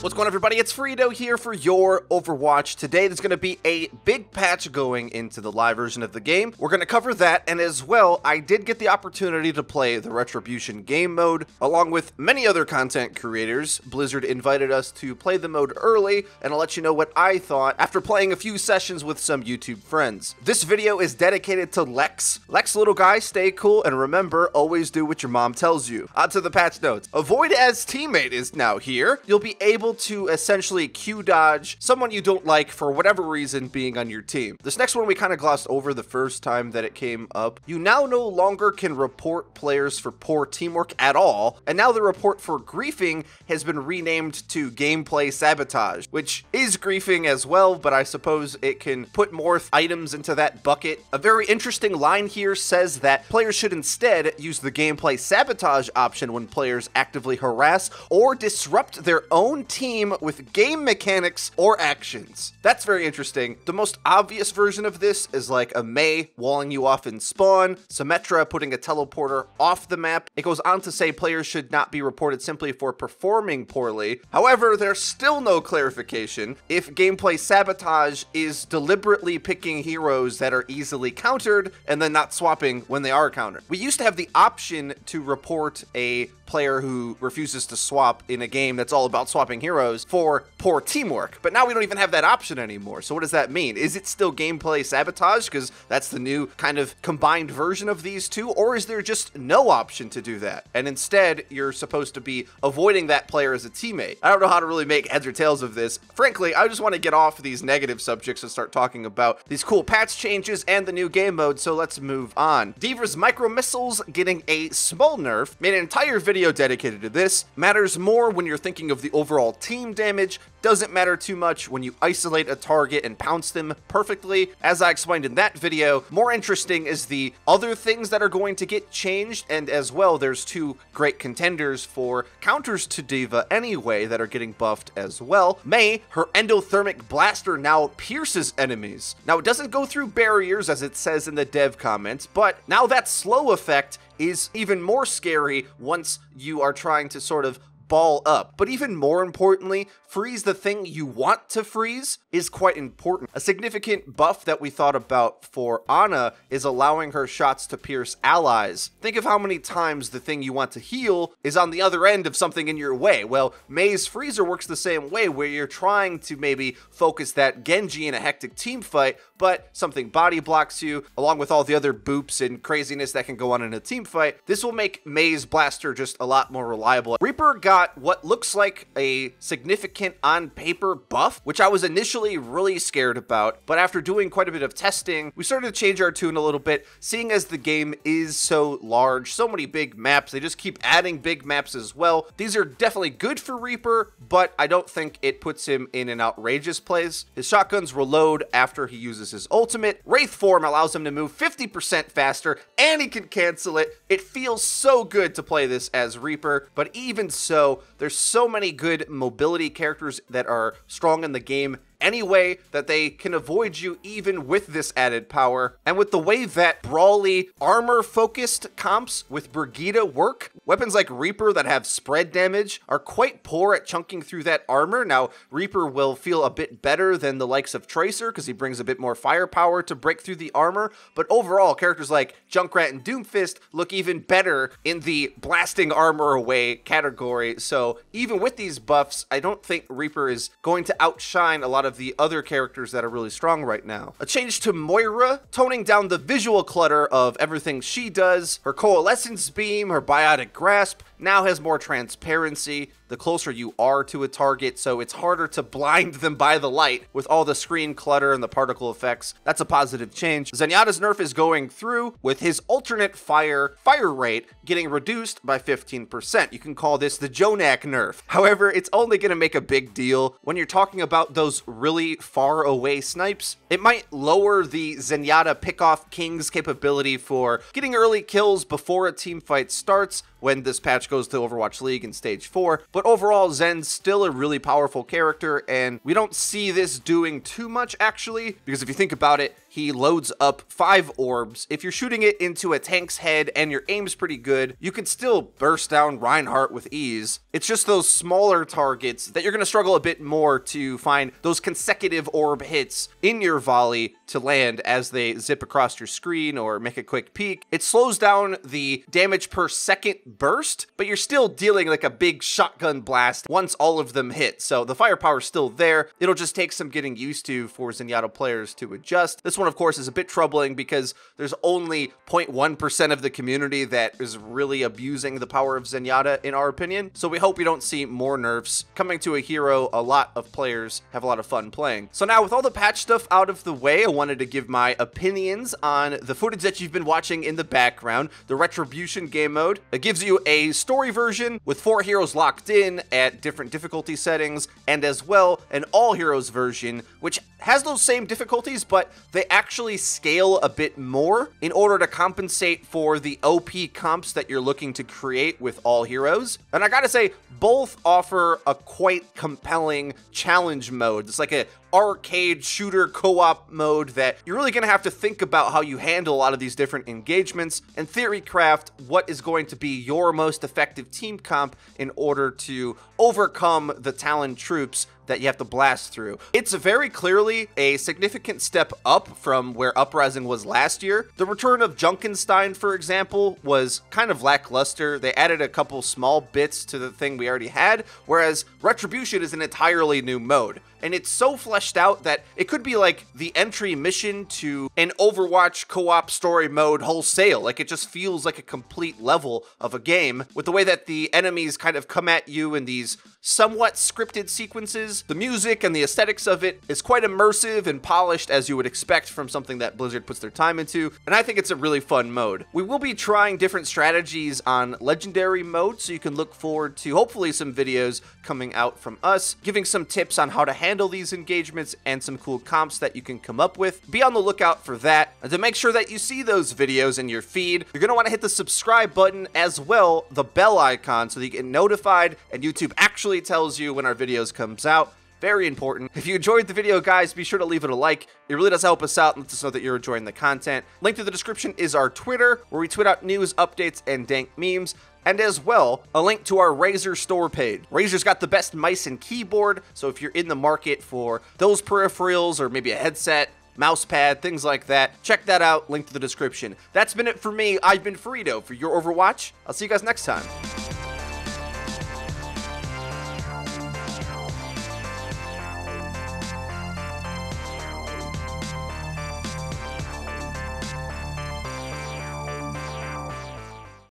What's going on, everybody? It's FREEDO here for your Overwatch. Today there's going to be a big patch going into the live version of the game. We're going to cover that, and as well, I did get the opportunity to play the Retribution game mode, along with many other content creators. Blizzard invited us to play the mode early, and I'll let you know what I thought after playing a few sessions with some YouTube friends. This video is dedicated to Lex. Lex, little guy, stay cool, and remember, always do what your mom tells you. On to the patch notes. Avoid as teammate is now here. You'll be able to essentially Q dodge someone you don't like for whatever reason being on your team. This next one we kind of glossed over the first time that it came up. You now no longer can report players for poor teamwork at all, and now the report for griefing has been renamed to gameplay sabotage, which is griefing as well, but I suppose it can put more items into that bucket. A very interesting line here says that players should instead use the gameplay sabotage option when players actively harass or disrupt their own team with game mechanics or actions. That's very interesting. The most obvious version of this is like a Mei walling you off in spawn, Symmetra putting a teleporter off the map. It goes on to say players should not be reported simply for performing poorly. However, there's still no clarification if gameplay sabotage is deliberately picking heroes that are easily countered and then not swapping when they are countered. We used to have the option to report a player who refuses to swap in a game that's all about swapping heroes for poor teamwork, but now we don't even have that option anymore. So what does that mean? Is it still gameplay sabotage because that's the new kind of combined version of these two, or is there just no option to do that and instead you're supposed to be avoiding that player as a teammate? I don't know how to really make heads or tails of this. Frankly, I just want to get off these negative subjects and start talking about these cool patch changes and the new game mode, so let's move on. D.Va's micro missiles getting a small nerf. Made an entire video dedicated to this. Matters more when you're thinking of the overall team damage, doesn't matter too much when you isolate a target and pounce them perfectly. As I explained in that video, more interesting is the other things that are going to get changed, and as well there's two great contenders for counters to D.Va anyway that are getting buffed as well. Mei, her endothermic blaster now pierces enemies. Now it doesn't go through barriers as it says in the dev comments, but now that slow effect is even more scary once you are trying to sort of ball up. But even more importantly, freeze the thing you want to freeze is quite important. A significant buff that we thought about for Ana is allowing her shots to pierce allies. Think of how many times the thing you want to heal is on the other end of something in your way. Well, Mei's freezer works the same way, where you're trying to maybe focus that Genji in a hectic team fight, but something body blocks you, along with all the other boops and craziness that can go on in a team fight. This will make Mei's blaster just a lot more reliable. Reaper got what looks like a significant on paper buff, which I was initially really scared about, but after doing quite a bit of testing, we started to change our tune a little bit, seeing as the game is so large, so many big maps. They just keep adding big maps as well. These are definitely good for Reaper, but I don't think it puts him in an outrageous place. His shotguns reload after he uses his ultimate. Wraith form allows him to move 50% faster, and he can cancel it. It feels so good to play this as Reaper, but even so, there's so many good mobility characters that are strong in the game anyway that they can avoid you even with this added power. And with the way that brawly armor focused comps with Brigitte work, weapons like Reaper that have spread damage are quite poor at chunking through that armor. Now Reaper will feel a bit better than the likes of Tracer because he brings a bit more firepower to break through the armor, but overall characters like Junkrat and Doomfist look even better in the blasting armor away category. So even with these buffs, I don't think Reaper is going to outshine a lot of the other characters that are really strong right now. A change to Moira, toning down the visual clutter of everything she does. Her coalescence beam, her biotic grasp now has more transparency the closer you are to a target, so it's harder to blind them by the light with all the screen clutter and the particle effects. That's a positive change. Zenyatta's nerf is going through with his alternate fire rate getting reduced by 15%. You can call this the Jonak nerf. However, it's only going to make a big deal when you're talking about those really far away snipes. It might lower the Zenyatta Pickoff King's capability for getting early kills before a team fight starts when this patch goes to Overwatch League in Stage 4, but overall Zen's still a really powerful character, and we don't see this doing too much actually, because if you think about it, he loads up 5 orbs. If you're shooting it into a tank's head and your aim's pretty good, you can still burst down Reinhardt with ease. It's just those smaller targets that you're going to struggle a bit more to find those consecutive orb hits in your volley to land as they zip across your screen or make a quick peek. It slows down the damage per second burst, but you're still dealing like a big shotgun blast once all of them hit. So the firepower's still there. It'll just take some getting used to for Zenyatta players to adjust. This one, of course, is a bit troubling because there's only 0.1% of the community that is really abusing the power of Zenyatta, in our opinion. So we hope we don't see more nerfs coming to a hero a lot of players have a lot of fun playing. So now, with all the patch stuff out of the way, I wanted to give my opinions on the footage that you've been watching in the background. The Retribution game mode. It gives you a story version with 4 heroes locked in at different difficulty settings, and as well an all heroes version, which has those same difficulties, but they actually scale a bit more in order to compensate for the OP comps that you're looking to create with all heroes. And I gotta say, both offer a quite compelling challenge mode. It's like a arcade shooter co-op mode that you're really going to have to think about how you handle a lot of these different engagements and theory craft what is going to be your most effective team comp in order to overcome the Talon troops that you have to blast through. It's very clearly a significant step up from where Uprising was last year. The return of Junkenstein, for example, was kind of lackluster. They added a couple small bits to the thing we already had, whereas Retribution is an entirely new mode. And it's so fleshed out that it could be like the entry mission to an Overwatch co-op story mode wholesale. Like, it just feels like a complete level of a game with the way that the enemies kind of come at you in these somewhat scripted sequences. The music and the aesthetics of it is quite immersive and polished, as you would expect from something that Blizzard puts their time into, and I think it's a really fun mode. We will be trying different strategies on Legendary mode, so you can look forward to hopefully some videos coming out from us, giving some tips on how to handle these engagements and some cool comps that you can come up with. Be on the lookout for that, and to make sure that you see those videos in your feed, you're going to want to hit the subscribe button, as well the bell icon, so that you get notified and YouTube actually tells you when our videos comes out. Very important. If you enjoyed the video, guys, be sure to leave it a like. It really does help us out and lets us know that you're enjoying the content. Link to the description is our Twitter, where we tweet out news, updates, and dank memes. And as well, a link to our Razer store page. Razer's got the best mice and keyboard, so if you're in the market for those peripherals or maybe a headset, mouse pad, things like that, check that out. Link to the description. That's been it for me. I've been FREEDO for Your Overwatch. I'll see you guys next time.